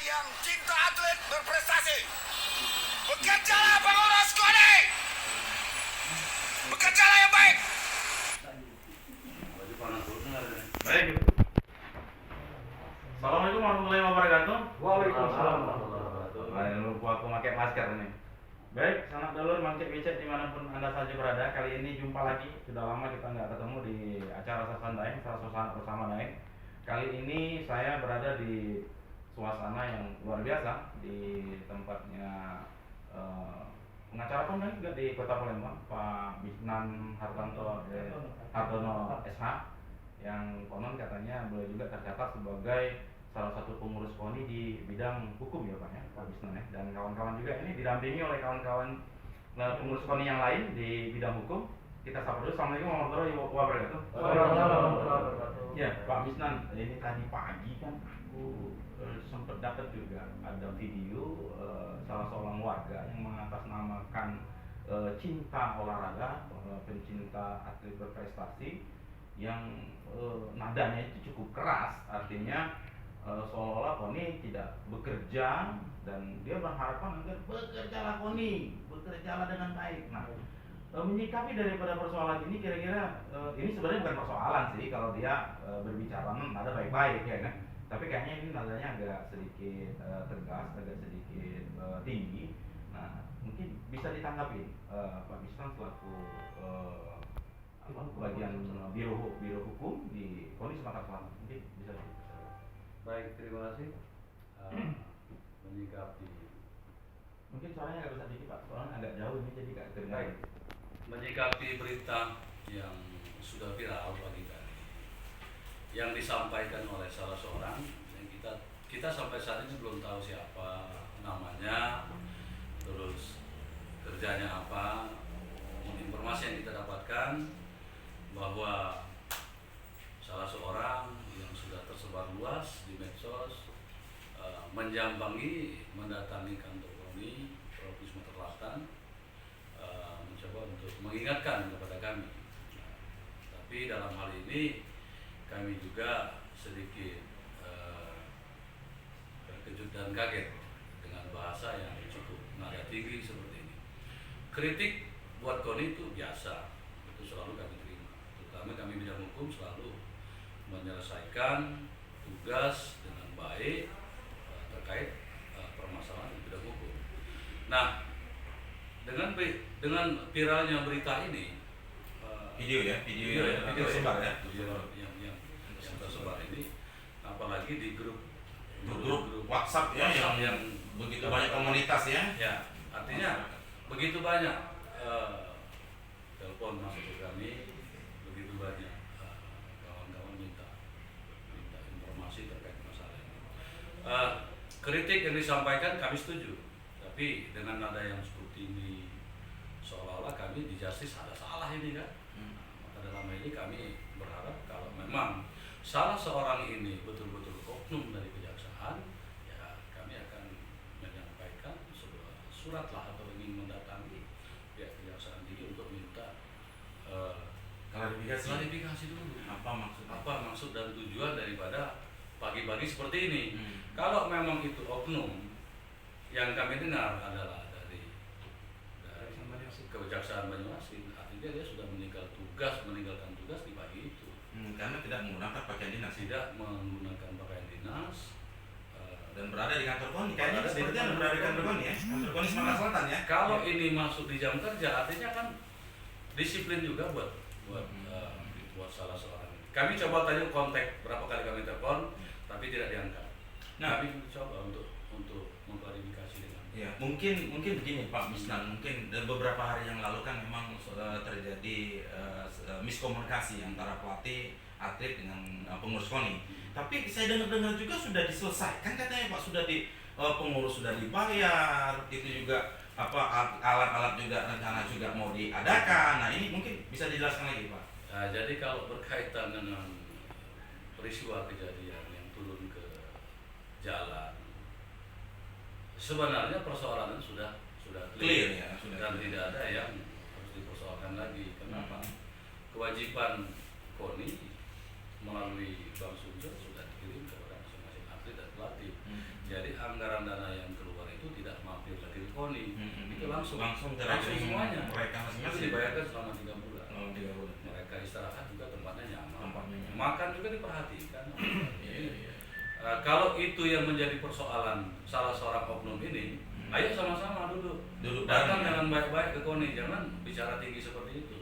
yang cinta atlet berprestasi. Bekerjalah pengurus KONI. Bekerjalah yang baik. Baik. Assalamualaikum warahmatullahi wabarakatuh. Waalaikumsalam. Jangan lupa aku pakai masker nih. Baik, sanak dulur mangkik wicek dimanapun anda saja berada. Kali ini jumpa lagi. Sudah lama kita nggak ketemu di acara Sasan Daeng, Sasan bersama Daeng. Kali ini saya berada di suasana yang luar biasa di tempatnya pengacara kondang juga di Kota Palembang, Pak Bisnan Hartono SH, yang konon katanya boleh juga tercatat sebagai salah satu pengurus KONI di bidang hukum ya Pak ya, Pak Bisnan ya, dan kawan-kawan juga ini didampingi oleh kawan-kawan pengurus KONI yang lain di bidang hukum. Kita sapa dulu. Assalamualaikum warahmatullahi wabarakatuh. Ya Pak Bisnan, ini tadi pagi kan aku sempat dapat juga ada video salah seorang warga yang mengatasnamakan cinta olahraga, pencinta atlet berprestasi yang nadanya itu cukup keras, artinya seolah-olah KONI tidak bekerja dan dia berharapan agar bekerjalah KONI, bekerjalah dengan baik. Nah, menyikapi daripada persoalan ini kira-kira ini sebenarnya bukan persoalan sih kalau dia berbicara nada baik-baik ya kan, tapi kayaknya ini nadanya agak sedikit tegas, agak sedikit tinggi. Nah, mungkin bisa ditanggapi Pak Bisnan selaku bagian biro hukum di KONI Sumatera Selatan, mungkin bisa. Baik, terima kasih. Menyikapi Mungkin suaranya agak besar dikit Pak, soalnya agak jauh ini jadi agak kedengaran. menyikapi berita yang sudah viral pagi tadi, yang disampaikan oleh salah seorang yang kita sampai saat ini belum tahu siapa namanya, terus kerjanya apa. Informasi yang kita dapatkan bahwa salah seorang yang sudah tersebar luas di medsos mendatangi kantor KONI Provinsi Sumatera Selatan, mencoba untuk mengingatkan kepada kami. Nah, tapi dalam hal ini kami juga sedikit terkejut dan kaget dengan bahasa yang cukup nada tinggi seperti ini. Kritik buat KONI itu biasa, itu selalu kami terima. Terutama kami bidang hukum selalu menyelesaikan tugas dengan baik terkait permasalahan di bidang hukum. Nah, dengan viralnya berita ini, Video yang tersebar ya, yang tersebar ini, apalagi di grup WhatsApp ya, yang begitu banyak komunitas ya. Ya, artinya begitu banyak telepon masuk ke kami, begitu banyak kawan-kawan minta informasi terkait masalah ini. Kritik yang disampaikan kami setuju, tapi dengan nada yang seperti ini seolah-olah kami di justice ada salah ini kan. Maka dalam hal ini kami berharap kalau memang salah seorang ini betul-betul oknum dari kejaksaan, ya kami akan menyampaikan sebuah surat lah atau ingin mendatangi pihak kejaksaan tinggi untuk minta klarifikasi dulu apa maksud dan tujuan daripada pagi-pagi seperti ini. Kalau memang itu oknum, yang kami dengar adalah dari Kejaksaan Banyuasin, artinya dia sudah meninggalkan tugas di pagi itu. Karena tidak menggunakan pakaian dinas. Tidak menggunakan pakaian dinas Dan berada di kantor KONI. Kayaknya sepertinya berada di kantor KONI ya, kantor KONI Sumatera Selatan ya. Kalau ini masuk di jam kerja, artinya kan disiplin juga buat salah seorang. Kami coba tadi kontak berapa kali kami telepon, tapi tidak diangkat. Nah, kami coba untuk mengklarifikasi dengan. Ya, mungkin begini Pak Bisnan, mungkin beberapa hari yang lalu kan memang terjadi miskomunikasi antara pelatih atlet dengan pengurus KONI. Tapi saya dengar juga sudah diselesaikan katanya Pak, sudah pengurus sudah dibayar, itu juga alat-alat juga rencana juga mau diadakan. Nah, ini mungkin bisa dijelaskan lagi Pak. Nah, jadi kalau berkaitan dengan peristiwa kejadian yang turun ke jalan, sebenarnya persoalan sudah clear ya, dan tidak ada yang harus dipersoalkan lagi. Kenapa? Kewajiban KONI melalui Bang Sunjur sudah dikirim kepada masing-masing atlet dan pelatih. Jadi anggaran dana yang keluar itu tidak mampir lagi ke KONI, itu langsung ke rekening semuanya. mereka Itu masing-masing. dibayarkan selama 3 bulan. Oh, 3 bulan. Mereka istirahat juga tempatnya nyaman. Tempatnya nyaman. Makan juga diperhatikan. Iya. Kalau itu yang menjadi persoalan salah seorang oknum ini, ayo sama-sama duduk datang bareng, dengan baik-baik ke KONI, jangan bicara tinggi seperti itu.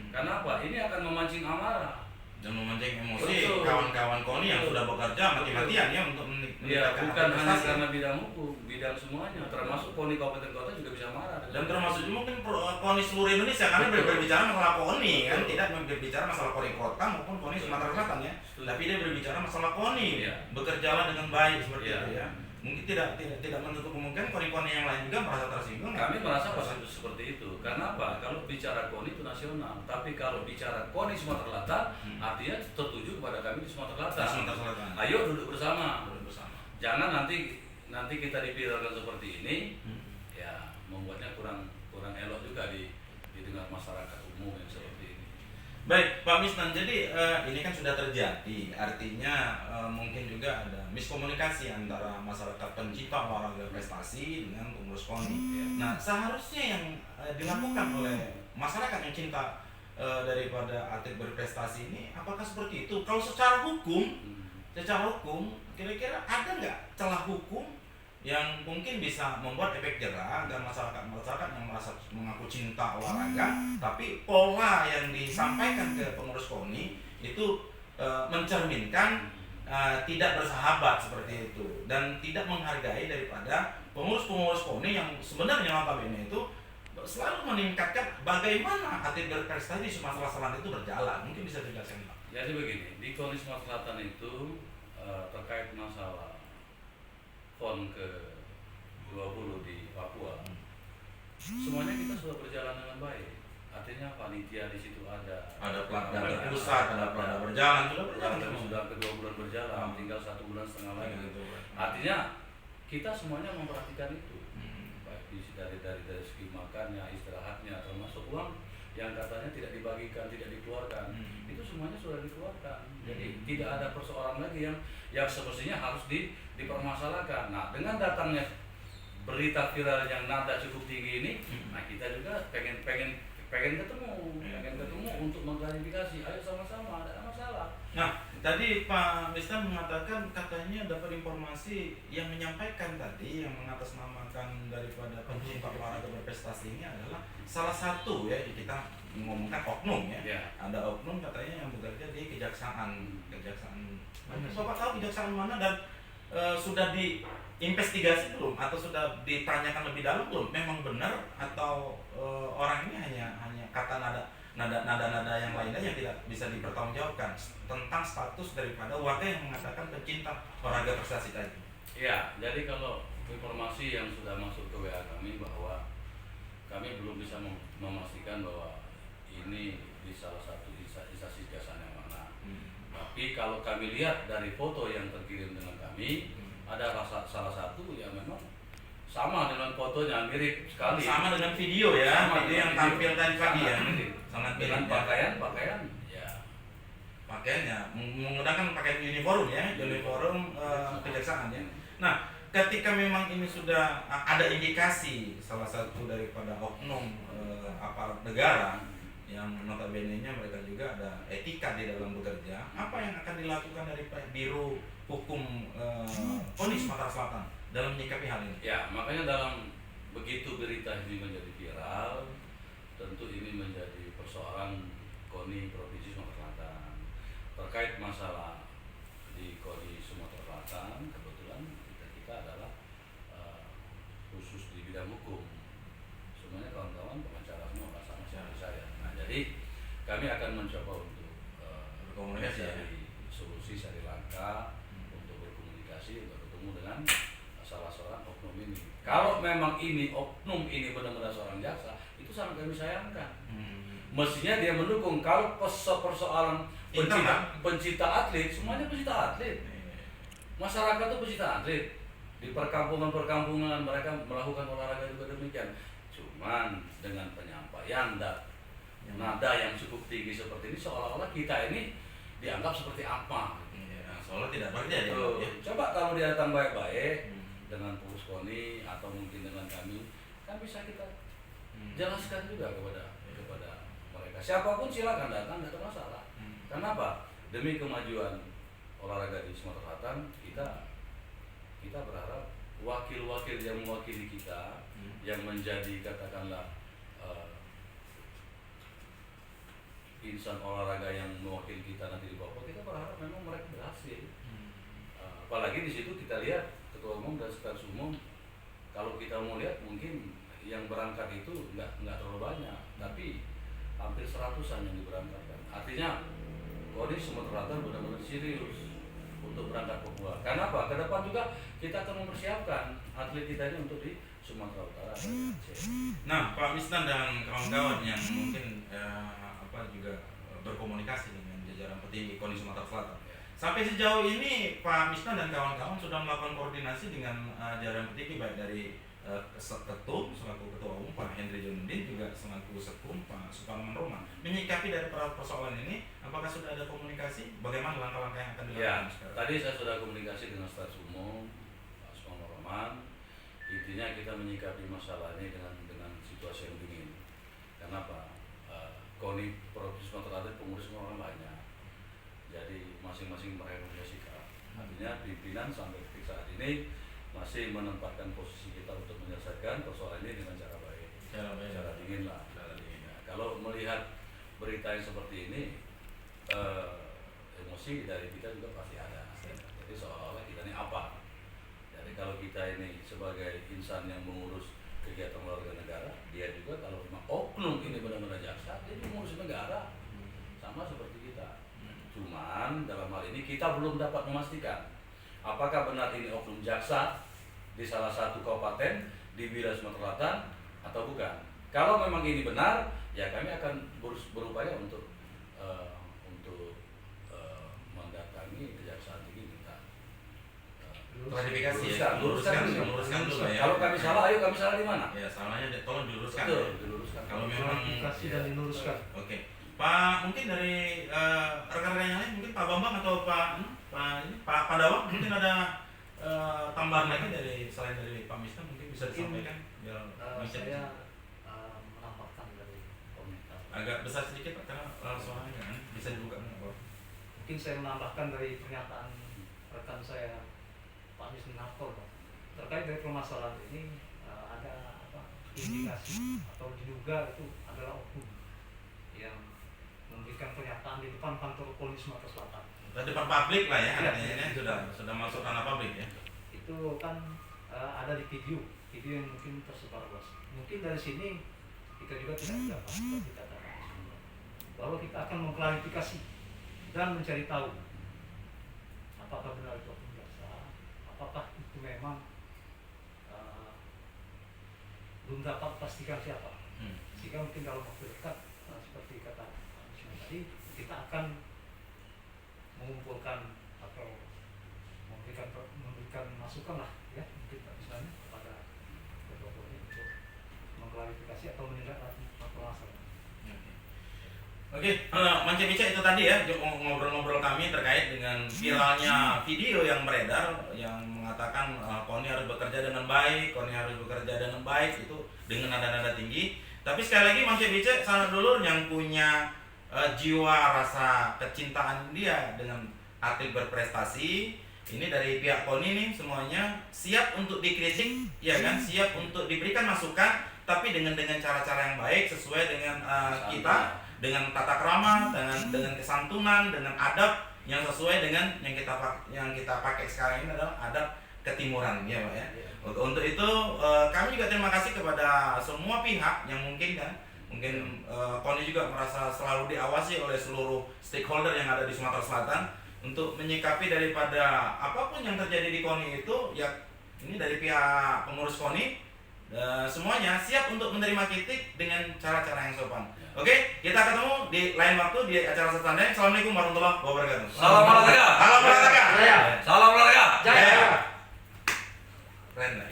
Karena apa? Ini akan memancing amarah dan memancing emosi Betul. kawan-kawan KONI yang sudah bekerja mati-matian ya untuk ya, meningkatkan bukan hanya prestasi. karena bidang hukum, bidang semuanya, termasuk KONI kabupaten kota juga bisa marah. Dan termasuk juga mungkin KONI seluruh Indonesia karena berbicara masalah KONI kan, tidak berbicara masalah KONI kota maupun KONI Sumatera Selatan ya. Tapi dia berbicara masalah KONI, Iya. bekerjalah dengan baik seperti Iya. itu ya. Mungkin tidak menutup kemungkinan KONI-KONI yang lain juga merasa tersinggung. Kami merasa positif seperti itu. Karena apa? Kalau bicara KONI itu nasional, tapi kalau bicara KONI Sumatera Selatan, artinya tertuju kepada kami di Sumatera Selatan. Sumatera Selatan. Ayo duduk bersama. Duduk bersama. Jangan nanti kita diviralkan seperti ini, ya membuatnya kurang elok juga di tengah masyarakat umum yang seperti ini. Baik, Pak Misnan, jadi ini kan sudah terjadi, artinya mungkin juga ada miskomunikasi antara masyarakat pencinta olahraga prestasi dengan pengurus KONI. Nah, seharusnya yang dilakukan oleh masyarakat yang cinta daripada atlet berprestasi ini, apakah seperti itu? Kalau secara hukum, kira-kira ada nggak celah hukum yang mungkin bisa membuat efek jerah dan masyarakat yang merasa mengaku cinta olahraga, tapi pola yang disampaikan ke pengurus KONI itu mencerminkan tidak bersahabat seperti itu dan tidak menghargai daripada pengurus-pengurus KONI yang sebenarnya notabene itu selalu meningkatkan bagaimana atlet berprestasi di Sumatera Selatan itu berjalan. Mungkin bisa dijelaskan, Pak. Jadi begini, di KONI Sumatera Selatan itu terkait masalah PON ke-20 di Papua, semuanya kita sudah berjalan dengan baik. Artinya panitia di situ ada pelatihan pusat, ada pelatihan berjalan, sudah ke-2 bulan berjalan, tinggal 1,5 bulan lagi. Artinya kita semuanya memperhatikan itu, baik dari segi makannya, istirahatnya, termasuk uang yang katanya tidak dibagikan, tidak dikeluarkan, itu semuanya sudah dikeluarkan. Jadi tidak ada persoalan lagi yang semestinya harus dipermasalahkan. Nah, dengan datangnya berita viral yang nada cukup tinggi ini, nah kita juga pengen ketemu untuk mengklarifikasi. Ayo sama-sama, ada masalah. Nah, tadi Pak Misnan mengatakan katanya dapat informasi yang menyampaikan tadi yang mengatasnamakan daripada pencinta olahraga berprestasi ini adalah salah satu ya kita ngomongkan oknum ya. Ada oknum katanya yang bekerja di kejaksaan. Bapak tahu kejaksaan mana dan sudah diinvestigasi belum atau sudah ditanyakan lebih dalam belum? Memang benar atau orang ini hanya kata nada yang lainnya yang tidak bisa dipertanggungjawabkan tentang status daripada warga yang mengatakan pencinta olahraga prestasi tadi. Ya, jadi kalau informasi yang sudah masuk ke WA kami bahwa kami belum bisa memastikan bahwa ini di salah satu instansi kejaksaan yang mana. Tapi kalau kami lihat dari foto yang terkirim dengan kami, ada salah satu yang memang sama dengan fotonya, mirip sekali. Sama dengan video ya, video yang tampil tadi pagi ya. Sangat dengan mirip. pakaian ya. Pakaiannya menggunakan pakaian uniform ya, uniform kejaksaan ya. Nah, ketika memang ini sudah ada indikasi salah satu daripada oknum aparat negara yang notabene-nya mereka juga ada etika di dalam bekerja, apa yang akan dilakukan dari Biro Hukum KONI Sumatera Selatan dalam menyikapi hal ini? Ya, makanya dalam begitu berita ini menjadi viral, tentu ini menjadi persoalan KONI Provinsi Sumatera Selatan. Terkait masalah di KONI Sumatera Selatan, kebetulan kita adalah khusus di bidang hukum. Semuanya kawan-kawan pengacara semua sama seperti saya. Nah, jadi kami akan mencoba untuk berkomunikasi mencari solusi, cari langkah untuk berkomunikasi, untuk bertemu dengan salah seorang oknum ini. Kalau memang ini oknum ini benar-benar seorang jaksa, itu sangat kami sayangkan. Mestinya dia mendukung. Kalau persoalan pencinta atlet, semuanya pencinta atlet. Masyarakat itu pencinta atlet. Di perkampungan mereka melakukan olahraga juga demikian. Cuman dengan penyampaian nada yang cukup tinggi seperti ini, seolah-olah kita ini dianggap seperti apa. Soalnya tidak bekerja ya. Coba kalau dia datang baik-baik, mungkin dengan kami, kan bisa kita jelaskan juga kepada mereka. Siapapun silakan datang, nggak ada masalah. Kenapa? Demi kemajuan olahraga di Sumatera Selatan, kita berharap wakil-wakil yang mewakili kita, yang menjadi katakanlah insan olahraga yang mewakili kita nanti di Papua, kita berharap memang mereka berhasil. Apalagi di situ kita lihat ketua umum dan sekretaris umum, kalau kita mau lihat mungkin yang berangkat itu nggak terlalu banyak, tapi hampir 100-an yang diberangkatkan. Artinya KONI Sumatera Selatan benar-benar serius untuk berangkat Papua. Karena apa? Ke depan juga kita akan mempersiapkan atlet kita ini untuk di Sumatera Utara. Nah, Pak Misnan dan kawan-kawan yang mungkin juga berkomunikasi dengan jajaran petinggi KONI Sumatera Selatan. Sampai sejauh ini Pak Misnan dan kawan-kawan sudah melakukan koordinasi dengan jajaran petinggi, baik dari ketum selaku ketua umum Pak Hendri Jonudin, juga selaku sekum Pak Suparman Roman. Menyikapi dari persoalan ini, apakah sudah ada komunikasi? Bagaimana langkah-langkah yang akan dilakukan sekarang? Tadi saya sudah komunikasi dengan sekretaris umum Pak Suparman Roman. Intinya kita menyikapi masalah ini dengan situasi yang dingin. Kenapa? KONI Provinsi Sumatera Selatan pengurus orang banyak, jadi masing-masing mereka punya sikap. Artinya pimpinan sampai detik saat ini masih menempatkan posisi kita untuk menyelesaikan persoalan ini dengan cara baik, cara dingin lah. Ya, kalau melihat berita yang seperti ini, emosi dari kita juga pasti ada. Jadi seolah-olah kita ini apa? Jadi kalau kita ini sebagai insan yang mengurus kegiatan olahraga negara, dia juga kalau memang oknum ini benar-benar jaksa, dia mengurus negara sama seperti kita. Cuman dalam hal ini kita belum dapat memastikan apakah benar ini oknum jaksa di salah satu kabupaten di wilayah Sumatera Selatan atau bukan. Kalau memang ini benar, ya kami akan berupaya untuk mendatangi Kejaksaan Tinggi minta klarifikasi, luruskan dulu ya. Kalau kami salah, ayo kami salah di mana? Ya, salahnya tolong diluruskan. Betul, ya. diluruskan. Kalau memang klarifikasi dan diluruskan. Oke. Pak, mungkin dari rekan-rekan yang lain, mungkin Pak Bambang atau Pak Pandawang mungkin ada tambahan lagi dari selain dari Pak Misnan, mungkin bisa disampaikan biar saya menambahkan dari komentar. agak besar sedikit Pak, karena suaranya kan bisa dibuka nggak Pak? Mungkin saya menambahkan dari pernyataan rekan saya Pak Misnan Hartol, terkait dari permasalahan ini. Ada indikasi atau diduga itu adalah oknum yang memberikan pernyataan di depan kantor KONI Sumatera Selatan. Di depan publik lah ya, Ya, artinya sudah masuk ranah publik ya. Itu kan ada di video yang mungkin tersebar luas. Mungkin dari sini kita juga tidak dapat seperti katakan bahwa kita akan mengklarifikasi dan mencari tahu apakah benar itu oknum jaksa, apakah itu memang belum dapat pastikan siapa. Sehingga mungkin dalam waktu dekat seperti kata Pak Misnan tadi, kita akan mengumpulkan atau memberikan masukan lah ya, mungkin Pak Misnan kepada ketua KONI untuk mengklarifikasi atau menindaklanjuti permasalahan. Oke, Mance Bica itu tadi ya ngobrol-ngobrol kami terkait dengan viralnya video yang beredar yang mengatakan KONI harus bekerja dengan baik, KONI harus bekerja dengan baik, itu dengan nada-nada tinggi. Tapi sekali lagi Mance Bica salah dulur yang punya jiwa rasa kecintaan dia dengan atlet berprestasi. Ini dari pihak KONI nih semuanya siap untuk dikritik, ya kan, siap untuk diberikan masukan, tapi dengan cara-cara yang baik sesuai dengan kita, dengan tata krama, dengan kesantunan, dengan adab yang sesuai dengan yang kita pakai sekarang ini adalah adab ketimuran, ya Pak ya. Untuk itu kami juga terima kasih kepada semua pihak yang mungkin KONI juga merasa selalu diawasi oleh seluruh stakeholder yang ada di Sumatera Selatan untuk menyikapi daripada apapun yang terjadi di KONI itu, ya ini dari pihak pengurus KONI semuanya siap untuk menerima kritik dengan cara-cara yang sopan. Oke, kita ketemu di lain waktu di acara selanjutnya. Assalamualaikum warahmatullahi wabarakatuh. Salam olahraga. Salam olahraga. Salam olahraga. Jaya. Keren lah.